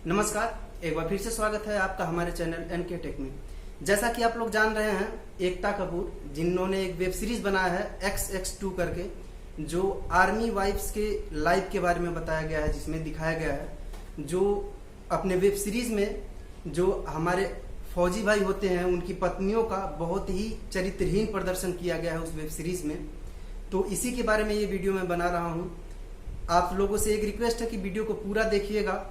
नमस्कार, एक बार फिर से स्वागत है आपका हमारे चैनल एनके टेक में। जैसा कि आप लोग जान रहे हैं, एकता कपूर जिन्होंने एक वेब सीरीज बनाया है XX2 करके, जो आर्मी वाइफ्स के लाइफ के बारे में बताया गया है, जिसमें दिखाया गया है जो अपने वेब सीरीज में जो हमारे फौजी भाई होते हैं उनकी पत्नियों का बहुत ही चरित्रहीन प्रदर्शन किया गया है उस वेब सीरीज में। तो इसी के बारे में ये वीडियो मैं बना रहा हूँ। आप लोगों से एक रिक्वेस्ट है कि वीडियो को पूरा देखिएगा,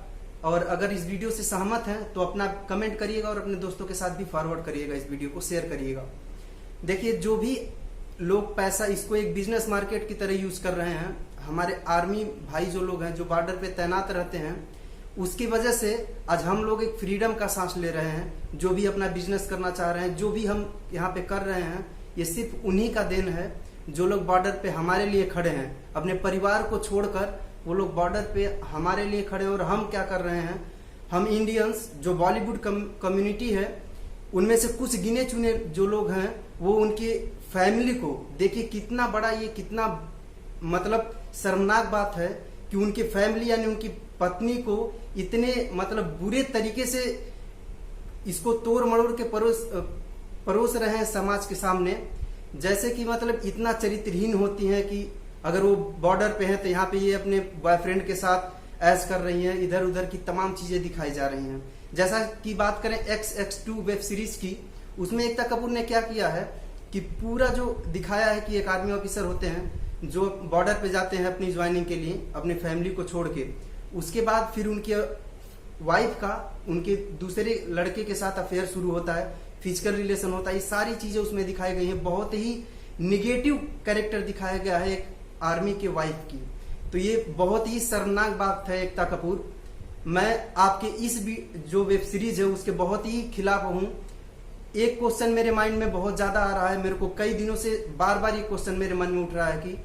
और अगर इस वीडियो से सहमत हैं तो अपना कमेंट करिएगा और अपने दोस्तों के साथ भी फॉरवर्ड करिएगा, इस वीडियो को शेयर करिएगा। देखिए, जो भी लोग पैसा इसको एक बिजनेस मार्केट की तरह यूज कर रहे हैं, हमारे आर्मी भाई जो लोग हैं जो बॉर्डर पे तैनात रहते हैं, उसकी वजह से आज हम लोग एक फ्रीडम का सांस ले रहे हैं। जो भी अपना बिजनेस करना चाह रहे हैं, जो भी हम यहाँ पे कर रहे हैं, ये सिर्फ उन्हीं का देन है जो लोग बॉर्डर पे हमारे लिए खड़े हैं। अपने परिवार को छोड़कर वो लोग बॉर्डर पे हमारे लिए खड़े हैं। और हम क्या कर रहे हैं, हम इंडियंस जो बॉलीवुड कम्युनिटी है, उनमें से कुछ गिने चुने जो लोग हैं, वो उनकी फैमिली को देखिए कितना बड़ा, ये कितना मतलब शर्मनाक बात है कि उनकी फैमिली यानी उनकी पत्नी को इतने मतलब बुरे तरीके से इसको तोड़ मरोड़ के परोस रहे हैं समाज के सामने। जैसे कि मतलब इतना चरित्रहीन होती हैं कि अगर वो बॉर्डर पे हैं तो यहाँ पे ये अपने बॉयफ्रेंड के साथ ऐश कर रही हैं, इधर उधर की तमाम चीजें दिखाई जा रही हैं। जैसा कि बात करें XX2 वेब सीरीज की, उसमें एकता कपूर ने क्या किया है कि पूरा जो दिखाया है कि एक आर्मी ऑफिसर होते हैं जो बॉर्डर पे जाते हैं अपनी ज्वाइनिंग के लिए अपनी फैमिली को छोड़ के, उसके बाद फिर उनके वाइफ का उनके दूसरे लड़के के साथ अफेयर शुरू होता है, फिजिकल रिलेशन होता है। ये सारी चीजें उसमें दिखाई गई हैं। बहुत ही निगेटिव कैरेक्टर दिखाया गया है एक आर्मी के वाइफ की। तो ये बहुत ही शर्मनाक बात है एकता कपूर। मैं आपके इस जो वेब सीरीज है उसके बहुत ही खिलाफ हूँ। एक क्वेश्चन मेरे माइंड में बहुत ज्यादा आ रहा है, मेरे को कई दिनों से बार बार ये क्वेश्चन मेरे मन में उठ रहा है कि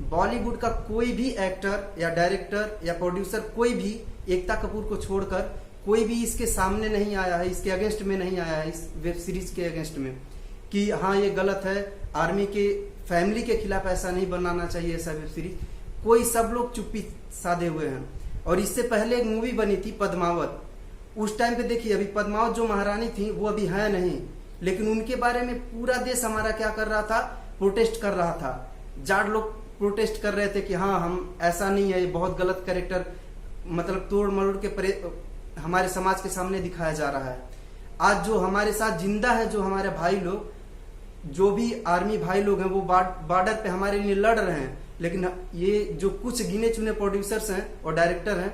बॉलीवुड का कोई भी एक्टर या डायरेक्टर या प्रोड्यूसर, कोई भी एकता कपूर को छोड़कर कोई भी इसके सामने नहीं आया है, इसके अगेंस्ट में नहीं आया है, इस वेब सीरीज के अगेंस्ट में कि हाँ ये गलत है, आर्मी के फैमिली के खिलाफ ऐसा नहीं बनाना चाहिए ऐसा वेब सीरीज। कोई सब लोग चुप्पी साधे हुए हैं। और इससे पहले एक मूवी बनी थी पद्मावत। उस टाइम पे देखिए, अभी पद्मावत जो महारानी थी वो अभी है नहीं, लेकिन उनके बारे में पूरा देश हमारा क्या कर रहा था, प्रोटेस्ट कर रहा था। जाट लोग प्रोटेस्ट कर रहे थे कि हाँ हम ऐसा नहीं है, ये बहुत गलत कैरेक्टर मतलब तोड़ मरोड़ के हमारे समाज के सामने दिखाया जा रहा है। आज जो हमारे साथ जिंदा है, जो हमारे भाई लोग, जो भी आर्मी भाई लोग हैं, वो बॉर्डर पे हमारे लिए लड़ रहे हैं। लेकिन ये जो कुछ गिने चुने प्रोड्यूसर्स हैं और डायरेक्टर हैं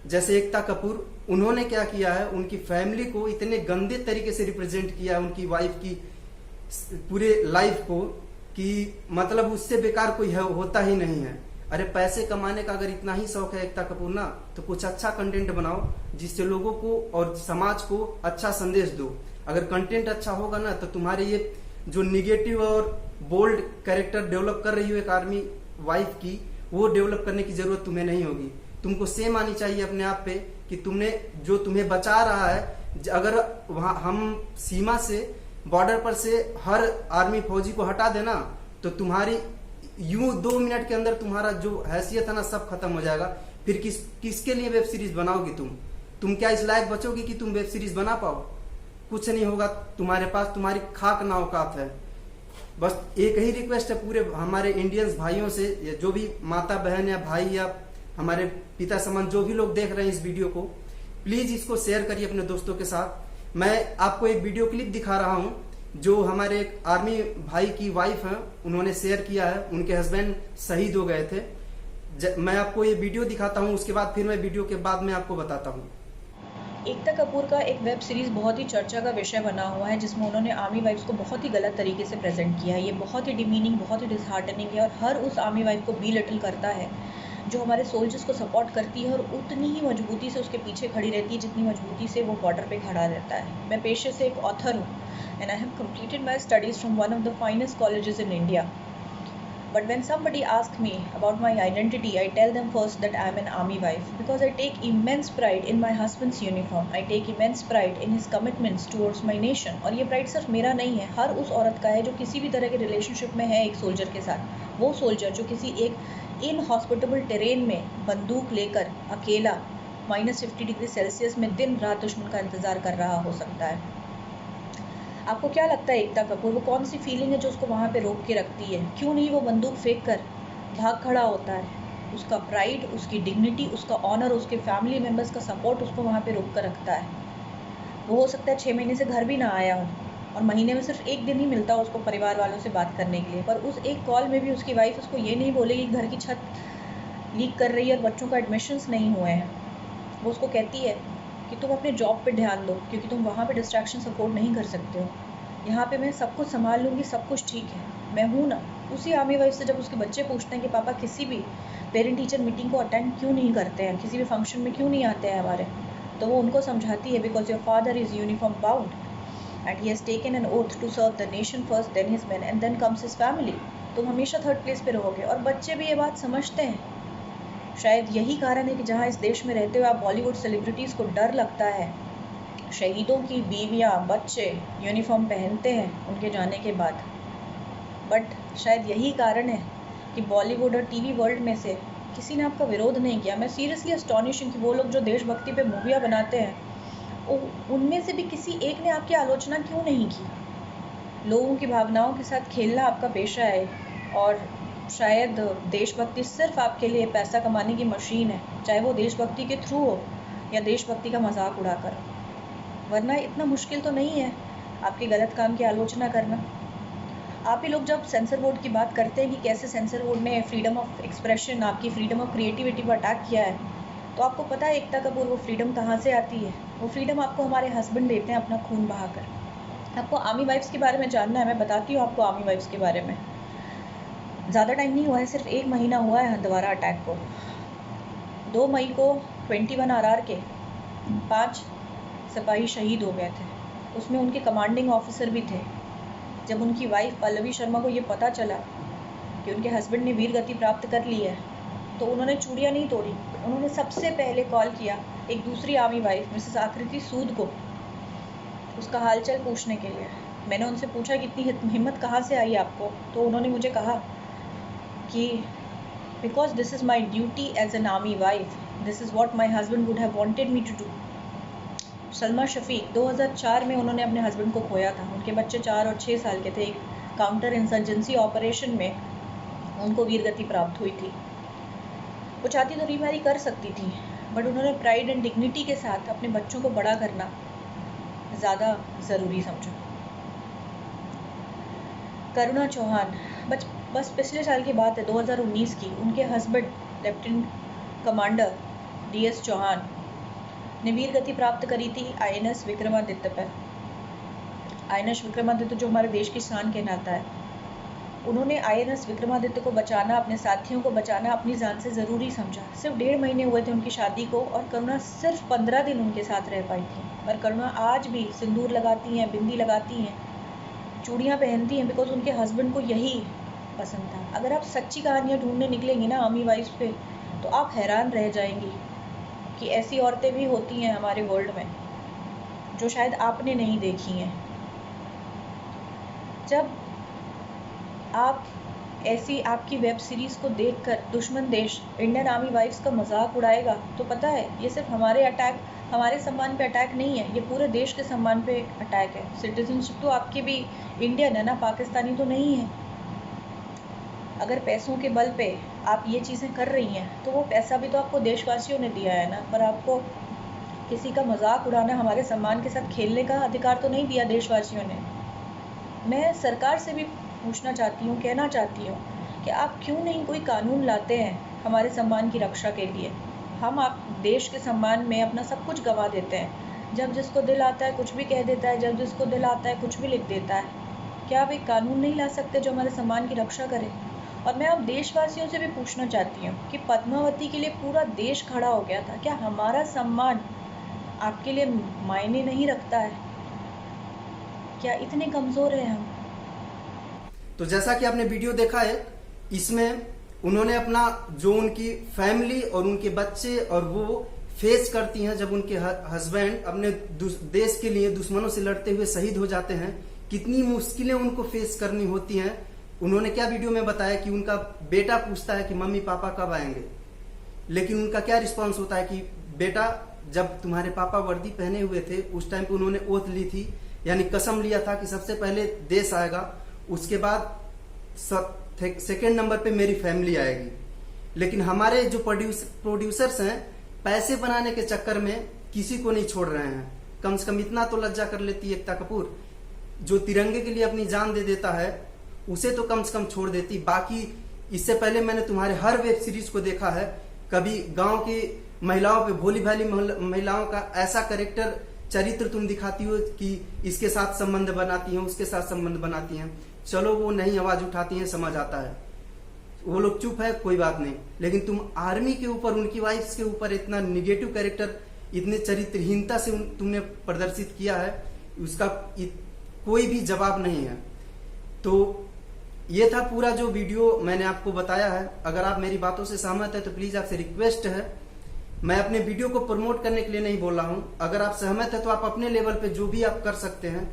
जैसे एकता कपूर, उन्होंने क्या किया है, उनकी फैमिली को इतने गंदे तरीके से रिप्रेजेंट किया, उनकी वाइफ की पूरे लाइफ को, कि मतलब उससे बेकार कोई होता ही नहीं है। अरे पैसे कमाने का अगर इतना ही शौक है एकता कपूर ना, तो कुछ अच्छा कंटेंट बनाओ जिससे लोगों को और समाज को अच्छा संदेश दो। अगर कंटेंट अच्छा होगा ना, तो तुम्हारे ये जो निगेटिव और बोल्ड कैरेक्टर डेवलप कर रही हो एक आर्मी वाइफ की, वो डेवलप करने की जरूरत तुम्हें नहीं होगी। तुमको सेम आनी चाहिए अपने आप पे कि तुमने जो तुम्हें बचा रहा है, अगर वहां हम सीमा से बॉर्डर पर से हर आर्मी फौजी को हटा देना, तो तुम्हारी यूं 2 मिनट के अंदर तुम्हारा जो हैसियत है ना, सब खत्म हो जाएगा। फिर किसके लिए वेब सीरीज बनाओगी तुम क्या इस लायक बचोगी कि तुम वेब सीरीज बना पाओ? कुछ नहीं होगा तुम्हारे पास, तुम्हारी खाक ना औकात है। बस एक ही रिक्वेस्ट है पूरे हमारे इंडियंस भाइयों से, या जो भी माता बहन या भाई या हमारे पिता समान जो भी लोग देख रहे हैं इस वीडियो को, प्लीज इसको शेयर करिए अपने दोस्तों के साथ। मैं आपको एक वीडियो क्लिप दिखा रहा हूं जो हमारे एक आर्मी भाई की वाइफ है, उन्होंने शेयर किया है। उनके हस्बैंड शहीद हो गए थे। मैं आपको ये वीडियो दिखाता हूं, उसके बाद फिर मैं वीडियो के बाद में आपको बताता हूं। एकता कपूर का एक वेब सीरीज़ बहुत ही चर्चा का विषय बना हुआ है, जिसमें उन्होंने आर्मी वाइफ्स को बहुत ही गलत तरीके से प्रेजेंट किया है। ये बहुत ही डिमीनिंग, बहुत ही डिसहार्टनिंग है, और हर उस आर्मी वाइफ को बिलिटल करता है जो हमारे सोल्जर्स को सपोर्ट करती है, और उतनी ही मजबूती से उसके पीछे खड़ी रहती है जितनी मजबूती से वो बॉर्डर पे खड़ा रहता है। मैं पेशे से एक ऑथर हूँ, and I have completed my studies from one of the finest colleges in India. But when somebody asks me about my identity, I tell them first that I am an army wife, because I take immense pride in my husband's uniform. I take immense pride in his commitments towards my nation. और ये pride सिर्फ मेरा नहीं है, हर उस औरत का है जो किसी भी तरह के रिलेशनशिप में है एक सोल्जर के साथ। वो सोल्जर जो किसी एक इनहॉस्पिटेबल टेरेन में बंदूक लेकर अकेला -50 डिग्री सेल्सियस में दिन रात दुश्मन का इंतज़ार कर रहा हो सकता है। आपको क्या लगता है एकता कपूर, वो कौन सी फीलिंग है जो उसको वहाँ पे रोक के रखती है? क्यों नहीं वो बंदूक फेंक कर भाग खड़ा होता है? उसका प्राइड, उसकी डिग्निटी, उसका ऑनर, उसके फैमिली मेम्बर्स का सपोर्ट उसको वहाँ पे रोक कर रखता है। वो हो सकता है 6 महीने से घर भी ना आया हो और महीने में सिर्फ 1 दिन ही मिलता हो उसको परिवार वालों से बात करने के लिए, पर उस एक कॉल में भी उसकी वाइफ उसको ये नहीं बोलेगी घर की छत लीक कर रही है और बच्चों का एडमिशन्स नहीं हुए हैं। वो उसको कहती है कि तुम अपने जॉब पे ध्यान दो क्योंकि तुम वहाँ पे डिस्ट्रैक्शंस अफोर्ड नहीं कर सकते हो। यहाँ पे मैं सब कुछ संभाल लूँगी, सब कुछ ठीक है, मैं हूँ ना। उसी आर्मी वाइफ से जब उसके बच्चे पूछते हैं कि पापा किसी भी पेरेंट टीचर मीटिंग को अटेंड क्यों नहीं करते हैं, किसी भी फंक्शन में क्यों नहीं आते हैं हमारे, तो वो उनको समझाती है because your father is uniform bound and he has taken an oath to serve the nation first, then his men and then comes his family. तुम हमेशा थर्ड प्लेस पे रहोगे और बच्चे भी ये बात समझते हैं। शायद यही कारण है कि जहाँ इस देश में रहते हुए आप बॉलीवुड सेलिब्रिटीज़ को डर लगता है, शहीदों की बीवियाँ बच्चे यूनिफॉर्म पहनते हैं उनके जाने के बाद, बट शायद यही कारण है कि बॉलीवुड और टीवी वर्ल्ड में से किसी ने आपका विरोध नहीं किया। मैं सीरियसली अस्टॉनिशिंग कि वो लोग जो देशभक्ति पे मूवियाँ बनाते हैं उनमें से भी किसी एक ने आपकी आलोचना क्यों नहीं की। लोगों की भावनाओं के साथ खेलना आपका पेशा है और शायद देशभक्ति सिर्फ आपके लिए पैसा कमाने की मशीन है, चाहे वो देशभक्ति के थ्रू हो या देशभक्ति का मजाक उड़ाकर, वरना इतना मुश्किल तो नहीं है आपके गलत काम की आलोचना करना। आप ही लोग जब सेंसर बोर्ड की बात करते हैं कि कैसे सेंसर बोर्ड ने फ्रीडम ऑफ एक्सप्रेशन, आपकी फ्रीडम ऑफ क्रिएटिविटी पर अटैक किया है, तो आपको पता है एकता कपूर वो फ्रीडम कहाँ से आती है? वो फ्रीडम आपको हमारे हस्बैंड देते हैं अपना खून बहाकर। आपको आर्मी वाइफ्स के बारे में जानना है, मैं बताती हूँ आपको आर्मी वाइफ्स के बारे में। ज़्यादा टाइम नहीं हुआ है, सिर्फ 1 महीना हुआ है हंदवारा अटैक को। 2 मई को 21 RR के 5 सिपाही शहीद हो गए थे, उसमें उनके कमांडिंग ऑफिसर भी थे। जब उनकी वाइफ पल्लवी शर्मा को ये पता चला कि उनके हस्बैंड ने वीर गति प्राप्त कर ली है, तो उन्होंने चूड़ियाँ नहीं तोड़ी, उन्होंने सबसे पहले कॉल किया एक दूसरी आर्मी वाइफ मिसेस आकृति सूद को उसका हालचाल पूछने के लिए। मैंने उनसे पूछा कि इतनी हिम्मत कहाँ से आई आपको, तो उन्होंने मुझे कहा कि because this is my duty as an army wife, this is what my husband would have wanted me to do. Salma Shafiq 2004 में उन्होंने अपने हस्बैंड को खोया था, उनके बच्चे 4 और 6 साल के थे। एक काउंटर इंसर्जेंसी ऑपरेशन में उनको वीरगति प्राप्त हुई थी। वो चाहती तो रीमैरी कर सकती थी, बट उन्होंने प्राइड एंड डिग्निटी के साथ अपने बच्चों को बड़ा करना ज़्यादा ज़रूरी समझा। करुणा चौहान, बस पिछले साल की बात है, 2019 की, उनके husband lieutenant commander DS Chauhan ने वीर गति प्राप्त करी थी INS विक्रमादित्य पर। INS विक्रमादित्य जो हमारे देश की शान कहलाता है, उन्होंने INS विक्रमादित्य को बचाना, अपने साथियों को बचाना अपनी जान से ज़रूरी समझा। सिर्फ 1.5 महीने हुए थे उनकी शादी को और करुणा सिर्फ 15 दिन उनके साथ रह पाई थी, पर करुणा आज भी सिंदूर लगाती हैं, बिंदी लगाती हैं, चूड़ियाँ पहनती हैं, बिकॉज उनके हस्बैंड को यही पसंद था। अगर आप सच्ची कहानियाँ ढूंढने निकलेंगी ना आर्मी वाइफ्स पे, तो आप हैरान रह जाएंगी कि ऐसी औरतें भी होती हैं हमारे वर्ल्ड में जो शायद आपने नहीं देखी हैं। जब आप ऐसी आपकी वेब सीरीज़ को देखकर दुश्मन देश इंडियन आर्मी वाइफ्स का मजाक उड़ाएगा, तो पता है ये सिर्फ हमारे सम्मान पे अटैक नहीं है, ये पूरे देश के सम्मान पे अटैक है। सिटीजनशिप तो आपकी भी इंडियन है ना, पाकिस्तानी तो नहीं है। अगर पैसों के बल पे आप ये चीज़ें कर रही हैं, तो वो पैसा भी तो आपको देशवासियों ने दिया है ना, पर आपको किसी का मजाक उड़ाना, हमारे सम्मान के साथ खेलने का अधिकार तो नहीं दिया देशवासियों ने। मैं सरकार से भी पूछना चाहती हूँ, कहना चाहती हूँ कि आप क्यों नहीं कोई कानून लाते हैं हमारे सम्मान की रक्षा के लिए। हम आप देश के सम्मान में अपना सब कुछ गंवा देते हैं, जब जिसको दिल आता है कुछ भी कह देता है, जब जिसको दिल आता है कुछ भी लिख देता है। क्या आप एक कानून नहीं ला सकते जो हमारे सम्मान की रक्षा करे? और मैं अब देशवासियों से भी पूछना चाहती हूँ कि पद्मावती के लिए पूरा देश खड़ा हो गया था, क्या हमारा सम्मान आपके लिए मायने नहीं रखता है? क्या इतने कमज़ोर हैं हम? तो जैसा कि आपने वीडियो देखा है, इसमें उन्होंने अपना जो उनकी फैमिली और उनके बच्चे और वो फेस करती हैं जब उनके हस्बैंड अपने देश के लिए दुश्मनों से लड़ते हुए शहीद हो जाते हैं, कितनी मुश्किलें उनको फेस करनी होती हैं। उन्होंने क्या वीडियो में बताया कि उनका बेटा पूछता है कि मम्मी पापा कब आएंगे, लेकिन उनका क्या रिस्पांस होता है कि बेटा जब तुम्हारे पापा वर्दी पहने हुए थे उस टाइम पे उन्होंने ओथ ली थी, यानी कसम लिया था कि सबसे पहले देश आएगा, उसके बाद सेकेंड नंबर पे मेरी फैमिली आएगी। लेकिन हमारे जो प्रोड्यूसर्स हैं पैसे बनाने के चक्कर में किसी को नहीं छोड़ रहे हैं। कम से कम इतना तो लज्जा कर लेती है एकता कपूर, जो तिरंगे के लिए अपनी जान दे देता है उसे तो कम से कम छोड़ देती। बाकी इससे पहले मैंने तुम्हारे हर वेब सीरीज को देखा है, कभी गांव की महिलाओं पे, भोली भाली महिलाओं का ऐसा कैरेक्टर चरित्र तुम दिखाती हो कि इसके साथ संबंध बनाती हैं, उसके साथ संबंध बनाती हैं। चलो वो नहीं आवाज उठाती हैं, समझ आता है, वो लोग चुप है, कोई बात नहीं। लेकिन तुम आर्मी के ऊपर, उनकी वाइफ्स के ऊपर इतना निगेटिव कैरेक्टर, इतने चरित्रहीनता से तुमने प्रदर्शित किया है, उसका कोई भी जवाब नहीं है। तो ये था पूरा जो वीडियो मैंने आपको बताया है। अगर आप मेरी बातों से सहमत है तो प्लीज आपसे रिक्वेस्ट है, मैं अपने वीडियो को प्रमोट करने के लिए नहीं बोल रहा हूं, अगर आप सहमत है तो आप अपने लेवल पे जो भी आप कर सकते हैं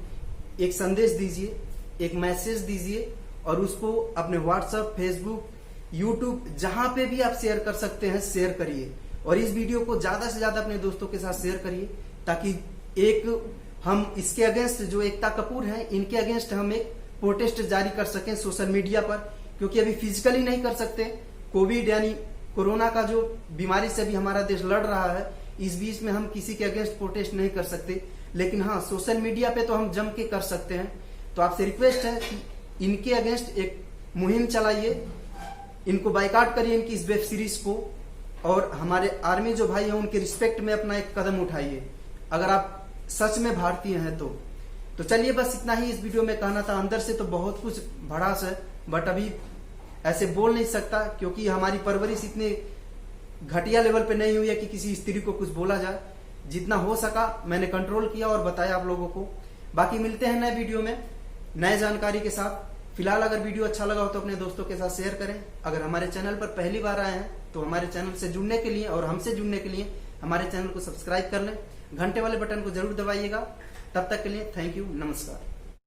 एक संदेश दीजिए, एक मैसेज दीजिए और उसको अपने व्हाट्सएप, फेसबुक, यूट्यूब जहां पे भी आप शेयर कर सकते हैं शेयर करिए। और इस वीडियो को ज्यादा से ज्यादा अपने दोस्तों के साथ शेयर करिए, ताकि एक हम इसके अगेंस्ट, जो एकता कपूर हैं इनके अगेंस्ट हम एक प्रोटेस्ट जारी कर सकें सोशल मीडिया पर। क्योंकि अभी फिजिकली नहीं कर सकते, कोविड यानी कोरोना का जो बीमारी से भी हमारा देश लड़ रहा है, इस बीच में हम किसी के अगेंस्ट प्रोटेस्ट नहीं कर सकते। लेकिन हाँ, सोशल मीडिया पे तो हम जम के कर सकते हैं। तो आपसे रिक्वेस्ट है कि इनके अगेंस्ट एक मुहिम चलाइए, इनको बाइकाट करिए, इनकी इस वेब सीरीज को, और हमारे आर्मी जो भाई हैं उनके रिस्पेक्ट में अपना एक कदम उठाइए, अगर आप सच में भारतीय हैं तो चलिए बस इतना ही इस वीडियो में कहना था। अंदर से तो बहुत कुछ भड़ास है, बट अभी ऐसे बोल नहीं सकता क्योंकि हमारी परवरिश इतने घटिया लेवल पे नहीं हुई है कि किसी स्त्री को कुछ बोला जाए। जितना हो सका मैंने कंट्रोल किया और बताया आप लोगों को। बाकी मिलते हैं नए वीडियो में नए जानकारी के साथ। फिलहाल अगर वीडियो अच्छा लगा हो तो अपने दोस्तों के साथ शेयर करें। अगर हमारे चैनल पर पहली बार आए हैं तो हमारे चैनल से जुड़ने के लिए और हमसे जुड़ने के लिए हमारे चैनल को सब्सक्राइब कर लें, घंटे वाले बटन को जरूर दबाइएगा। तब तक के लिए थैंक यू, नमस्कार।